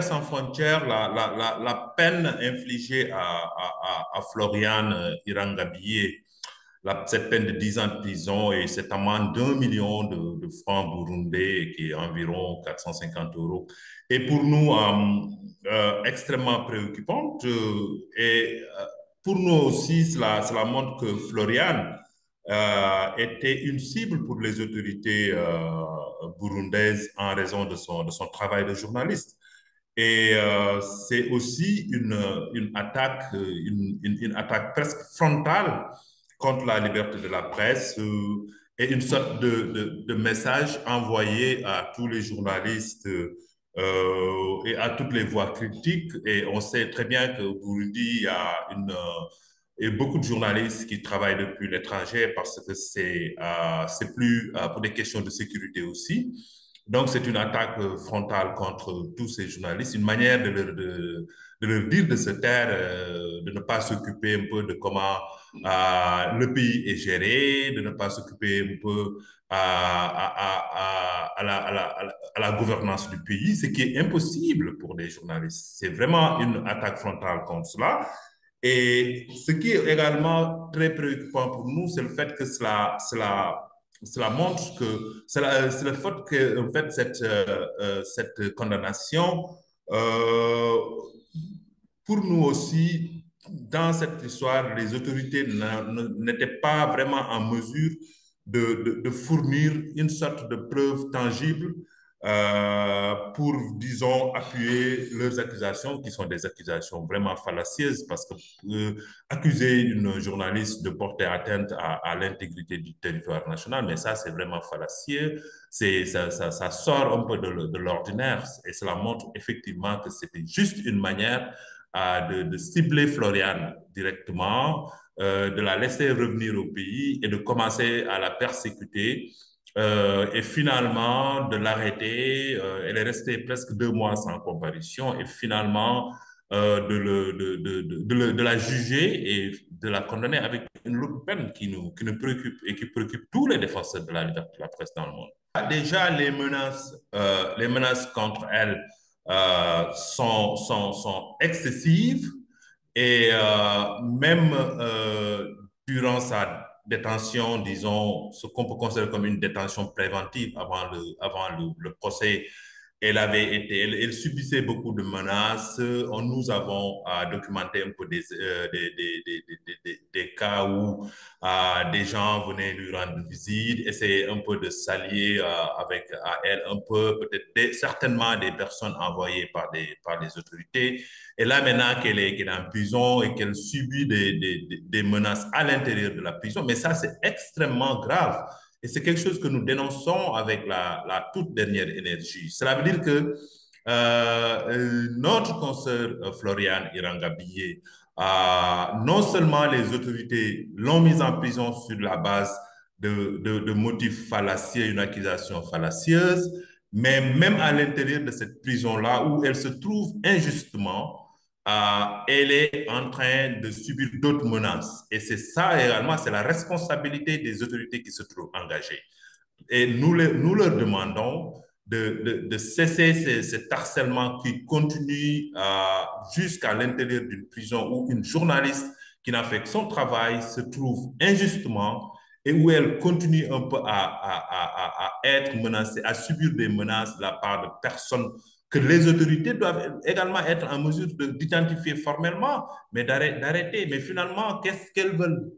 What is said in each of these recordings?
sans frontières, la peine infligée à Florian Irangabie, cette peine de 10 ans de prison et cette amende d'1 million de francs burundais, qui est environ 450 euros, est pour nous extrêmement préoccupante. Et pour nous aussi, cela montre que Florian était une cible pour les autorités burundaises en raison de son travail de journaliste. Et c'est aussi une attaque, une attaque presque frontale contre la liberté de la presse et une sorte de message envoyé à tous les journalistes et à toutes les voix critiques. Et on sait très bien qu'au Burundi, il y a et beaucoup de journalistes qui travaillent depuis l'étranger parce que c'est plus pour des questions de sécurité aussi. Donc, c'est une attaque frontale contre tous ces journalistes, une manière de leur dire de se taire, de ne pas s'occuper un peu de comment le pays est géré, de ne pas s'occuper un peu à la gouvernance du pays, ce qui est impossible pour les journalistes. C'est vraiment une attaque frontale contre cela. Et ce qui est également très préoccupant pour nous, c'est le fait que cela montre que c'est le fait que en fait, cette condamnation, euh, pour nous aussi, dans cette histoire, les autorités n'étaient pas vraiment en mesure de fournir une sorte de preuve tangible pour, disons, appuyer leurs accusations, qui sont des accusations vraiment fallacieuses, parce que accuser une journaliste de porter atteinte à l'intégrité du territoire national, mais ça, c'est vraiment fallacieux, ça sort un peu de l'ordinaire, et cela montre effectivement que c'était juste une manière de cibler Floriane directement, de la laisser revenir au pays et de commencer à la persécuter et finalement de l'arrêter. Elle est restée presque 2 mois sans comparution et finalement de la juger et de la condamner avec une lourde peine qui nous préoccupe et qui préoccupe tous les défenseurs de la liberté de la presse dans le monde. Déjà, les menaces contre elle sont excessives et même durant sa détention, disons, ce qu'on peut considérer comme une détention préventive avant le procès, elle subissait beaucoup de menaces. Nous avons documenté un peu des cas où des gens venaient lui rendre visite, essayer un peu de s'allier avec à elle un peu, peut-être certainement des personnes envoyées par des autorités. Et là, maintenant qu'elle est en prison et qu'elle subit des menaces à l'intérieur de la prison, mais ça, c'est extrêmement grave. Et c'est quelque chose que nous dénonçons avec la toute dernière énergie. Cela veut dire que notre consoeur Floriane Irangabie, non seulement les autorités l'ont mise en prison sur la base de motifs fallacieux, une accusation fallacieuse, mais même à l'intérieur de cette prison-là où elle se trouve injustement, elle est en train de subir d'autres menaces. Et c'est ça également, c'est la responsabilité des autorités qui se trouvent engagées. Et nous leur demandons de cesser cet harcèlement qui continue jusqu'à l'intérieur d'une prison où une journaliste qui n'a fait que son travail se trouve injustement et où elle continue un peu à être menacée, à subir des menaces de la part de personnes que les autorités doivent également être en mesure d'identifier formellement, mais d'arrêter. Mais finalement, qu'est-ce qu'elles veulent?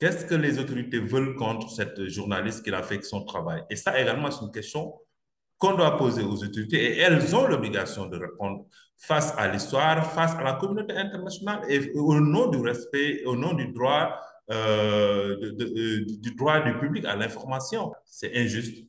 Qu'est-ce que les autorités veulent contre cette journaliste qui a fait son travail? Et ça également, c'est une question qu'on doit poser aux autorités et elles ont l'obligation de répondre face à l'histoire, face à la communauté internationale et au nom du respect, au nom du droit, du droit du public à l'information. C'est injuste.